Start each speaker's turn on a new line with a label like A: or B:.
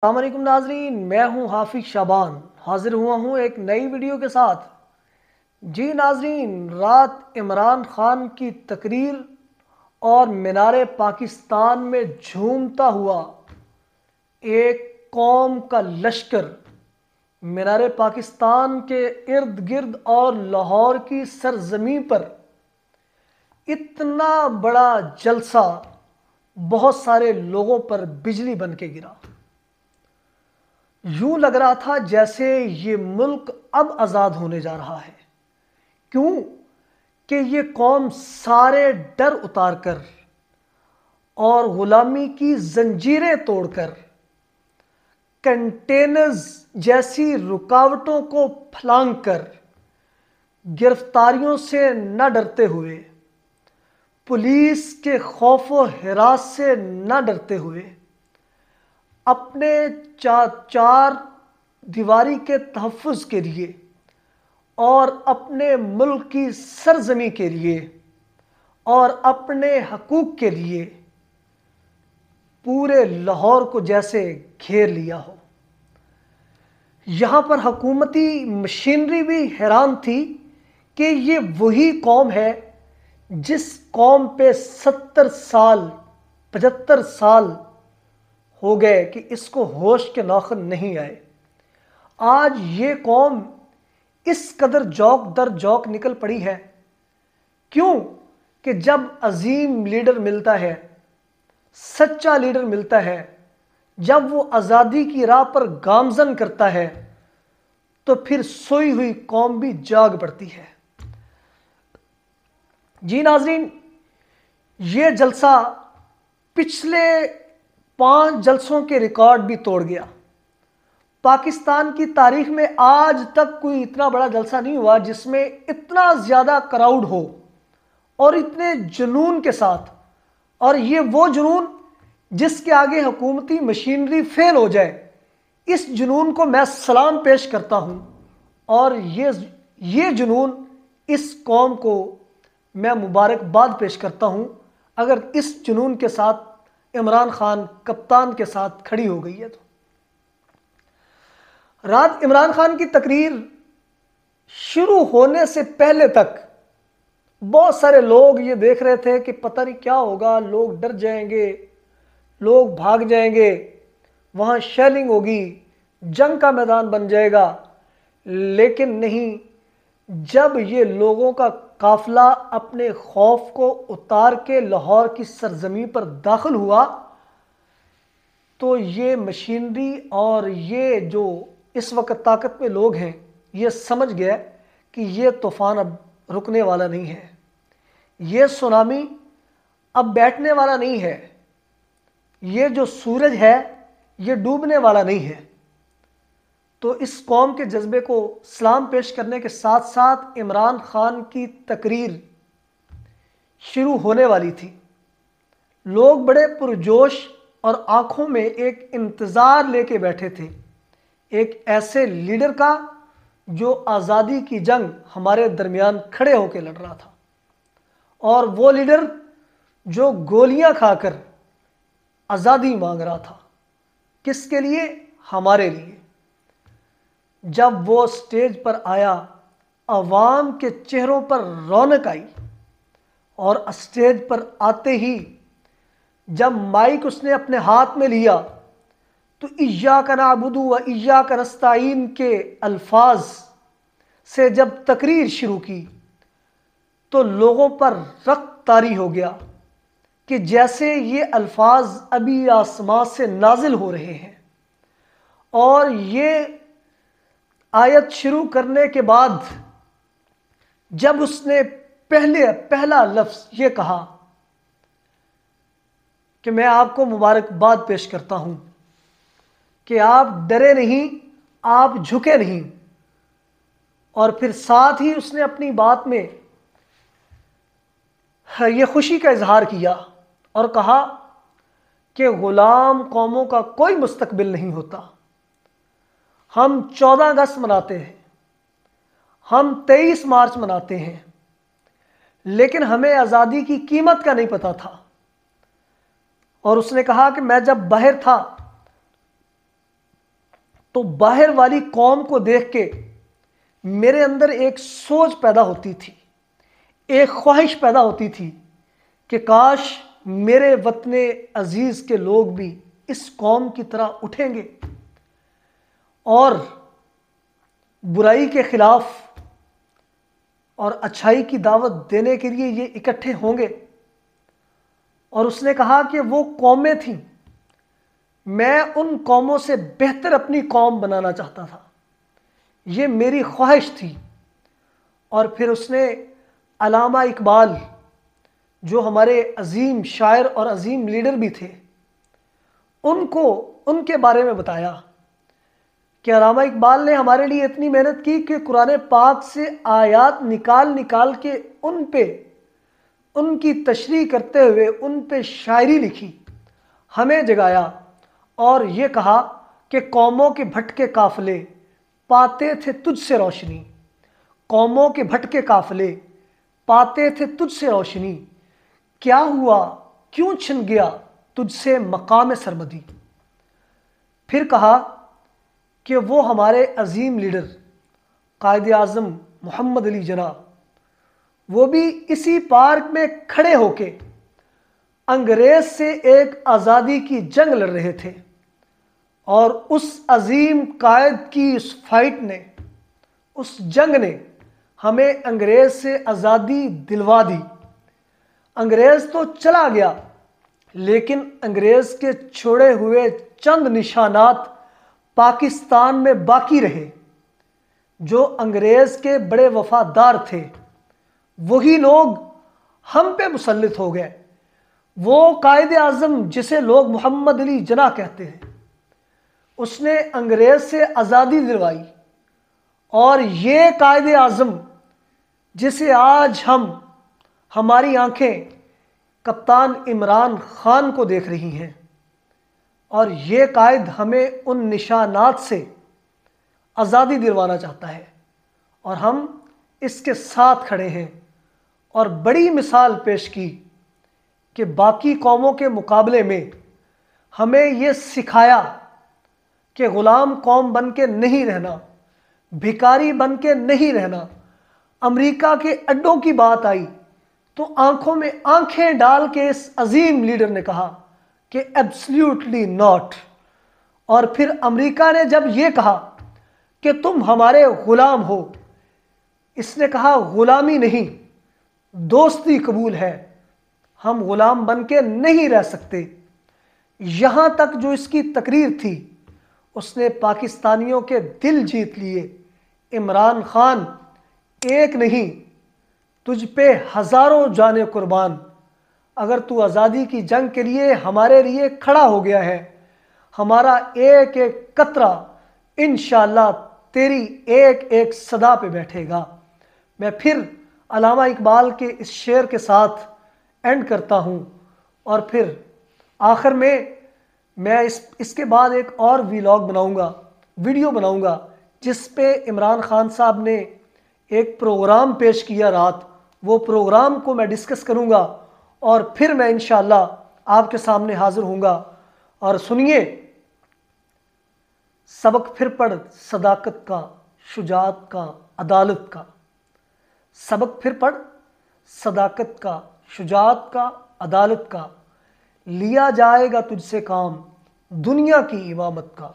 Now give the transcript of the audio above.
A: السلام علیکم ناظرین، میں ہوں حافظ شابان، حاضر ہوا ہوں ایک نئی ویڈیو کے ساتھ۔ جی ناظرین، رات عمران خان کی تقریر اور مینار پاکستان میں جھومتا ہوا ایک قوم کا لشکر مینار پاکستان کے ارد گرد اور لاہور کی سرزمین پر اتنا بڑا جلسہ بہت سارے لوگوں پر بجلی بن کے گرا۔ یوں لگ رہا تھا جیسے یہ ملک اب آزاد ہونے جا رہا ہے۔ کیوں کہ یہ قوم سارے ڈر اتار کر اور غلامی کی زنجیریں توڑ کر کنٹینرز جیسی رکاوٹوں کو پھلانگ کر گرفتاریوں سے نہ ڈرتے ہوئے، پولیس کے خوف و ہراس سے نہ ڈرتے ہوئے، اپنے چار دیواری کے تحفظ کے لیے اور اپنے ملک کی سرزمین کے لیے اور اپنے حقوق کے لیے پورے لاہور کو جیسے گھیر لیا ہو۔ یہاں پر حکومتی مشینری بھی حیران تھی کہ یہ وہی قوم ہے جس قوم پہ 70 سال 75 سال ہو گئے کہ اس کو ہوش کے ناخن نہیں آئے۔ آج یہ قوم اس قدر جوک در جوک نکل پڑی ہے۔ کیوں کہ جب عظیم لیڈر ملتا ہے، سچا لیڈر ملتا ہے، جب وہ آزادی کی راہ پر گامزن کرتا ہے تو پھر سوئی ہوئی قوم بھی جاگ پڑتی ہے۔ جی ناظرین، یہ جلسہ پچھلے 5 جلسوں کے ریکارڈ بھی توڑ گیا۔ پاکستان کی تاریخ میں آج تک کوئی اتنا بڑا جلسہ نہیں ہوا جس میں اتنا زیادہ کراؤڈ ہو اور اتنے جنون کے ساتھ، اور یہ وہ جنون جس کے آگے حکومتی مشینری فیل ہو جائے۔ اس جنون کو میں سلام پیش کرتا ہوں، اور یہ جنون اس قوم کو میں مبارکباد پیش کرتا ہوں اگر اس جنون کے ساتھ عمران خان کپتان کے ساتھ کھڑی ہو گئی ہے تو۔ رات عمران خان کی تقریر شروع ہونے سے پہلے تک بہت سارے لوگ یہ دیکھ رہے تھے کہ پتہ نہیں کیا ہوگا، لوگ ڈر جائیں گے، لوگ بھاگ جائیں گے، وہاں شیلنگ ہوگی، جنگ کا میدان بن جائے گا۔ لیکن نہیں، جب یہ لوگوں کا قافلہ اپنے خوف کو اتار کے لاہور کی سرزمین پر داخل ہوا تو یہ مشینری اور یہ جو اس وقت طاقت میں لوگ ہیں، یہ سمجھ گئے کہ یہ طوفان اب رکنے والا نہیں ہے، یہ سونامی اب بیٹھنے والا نہیں ہے، یہ جو سورج ہے یہ ڈوبنے والا نہیں ہے۔ تو اس قوم کے جذبے کو سلام پیش کرنے کے ساتھ ساتھ عمران خان کی تقریر شروع ہونے والی تھی۔ لوگ بڑے پرجوش اور آنکھوں میں ایک انتظار لے کے بیٹھے تھے، ایک ایسے لیڈر کا جو آزادی کی جنگ ہمارے درمیان کھڑے ہو کے لڑ رہا تھا، اور وہ لیڈر جو گولیاں کھا کر آزادی مانگ رہا تھا۔ کس کے لیے؟ ہمارے لیے۔ جب وہ سٹیج پر آیا، عوام کے چہروں پر رونق آئی، اور سٹیج پر آتے ہی جب مائک اس نے اپنے ہاتھ میں لیا تو ایاک نعبد و ایاک نستعین کے الفاظ سے جب تقریر شروع کی تو لوگوں پر رقط طاری ہو گیا کہ جیسے یہ الفاظ ابھی آسمان سے نازل ہو رہے ہیں۔ اور یہ آیت شروع کرنے کے بعد جب اس نے پہلا لفظ یہ کہا کہ میں آپ کو مبارکباد پیش کرتا ہوں کہ آپ ڈرے نہیں، آپ جھکے نہیں، اور پھر ساتھ ہی اس نے اپنی بات میں یہ خوشی کا اظہار کیا اور کہا کہ غلام قوموں کا کوئی مستقبل نہیں ہوتا۔ ہم 14 اگست مناتے ہیں، ہم 23 مارچ مناتے ہیں، لیکن ہمیں آزادی کی قیمت کا نہیں پتا تھا۔ اور اس نے کہا کہ میں جب باہر تھا تو باہر والی قوم کو دیکھ کے میرے اندر ایک سوچ پیدا ہوتی تھی، ایک خواہش پیدا ہوتی تھی کہ کاش میرے وطن عزیز کے لوگ بھی اس قوم کی طرح اٹھیں گے اور برائی کے خلاف اور اچھائی کی دعوت دینے کے لیے یہ اکٹھے ہوں گے۔ اور اس نے کہا کہ وہ قومیں تھیں، میں ان قوموں سے بہتر اپنی قوم بنانا چاہتا تھا، یہ میری خواہش تھی۔ اور پھر اس نے علامہ اقبال جو ہمارے عظیم شاعر اور عظیم لیڈر بھی تھے ان کے بارے میں بتایا کہ علامہ اقبال نے ہمارے لیے اتنی محنت کی کہ قرآن پاک سے آیات نکال کے ان کی تشریح کرتے ہوئے ان پہ شاعری لکھی، ہمیں جگایا اور یہ کہا کہ قوموں کے بھٹکے قافلے پاتے تھے تجھ سے روشنی، قوموں کے بھٹکے قافلے پاتے تھے تجھ سے روشنی، کیا ہوا کیوں چھن گیا تجھ سے مقام سرمدی۔ پھر کہا کہ وہ ہمارے عظیم لیڈر قائد اعظم محمد علی جناح، وہ بھی اسی پارک میں کھڑے ہو کے انگریز سے ایک آزادی کی جنگ لڑ رہے تھے، اور اس عظیم قائد کی اس فائٹ نے، اس جنگ نے ہمیں انگریز سے آزادی دلوا دی۔ انگریز تو چلا گیا لیکن انگریز کے چھوڑے ہوئے چند نشانات پاکستان میں باقی رہے۔ جو انگریز کے بڑے وفادار تھے وہی لوگ ہم پہ مسلط ہو گئے۔ وہ قائد اعظم جسے لوگ محمد علی جناح کہتے ہیں، اس نے انگریز سے آزادی دلوائی، اور یہ قائد اعظم جسے آج ہماری آنکھیں کپتان عمران خان کو دیکھ رہی ہیں، اور یہ قائد ہمیں ان نشانات سے آزادی دلوانا چاہتا ہے، اور ہم اس کے ساتھ کھڑے ہیں۔ اور بڑی مثال پیش کی کہ باقی قوموں کے مقابلے میں ہمیں یہ سکھایا کہ غلام قوم بن کے نہیں رہنا، بھکاری بن کے نہیں رہنا۔ امریکہ کے اڈوں کی بات آئی تو آنکھوں میں آنکھیں ڈال کے اس عظیم لیڈر نے کہا کہ ایبسلیوٹلی ناٹ۔ اور پھر امریکہ نے جب یہ کہا کہ تم ہمارے غلام ہو، اس نے کہا غلامی نہیں، دوستی قبول ہے، ہم غلام بن کے نہیں رہ سکتے۔ یہاں تک جو اس کی تقریر تھی اس نے پاکستانیوں کے دل جیت لیے۔ عمران خان ایک نہیں، تجھ پہ ہزاروں جانیں قربان، اگر تو آزادی کی جنگ کے لیے ہمارے لیے کھڑا ہو گیا ہے، ہمارا ایک ایک قطرہ انشاءاللہ تیری ایک ایک صدا پہ بیٹھے گا۔ میں پھر علامہ اقبال کے اس شعر کے ساتھ اینڈ کرتا ہوں، اور پھر آخر میں اس کے بعد ایک اور ویڈیو بناؤں گا جس پہ عمران خان صاحب نے ایک پروگرام پیش کیا رات، وہ پروگرام کو میں ڈسکس کروں گا، اور پھر میں انشاءاللہ آپ کے سامنے حاضر ہوں گا۔ اور سنیے، سبق پھر پڑھ صداقت کا، شجاعت کا، عدالت کا، سبق پھر پڑھ صداقت کا، شجاعت کا، عدالت کا، لیا جائے گا تجھ سے کام دنیا کی امامت کا۔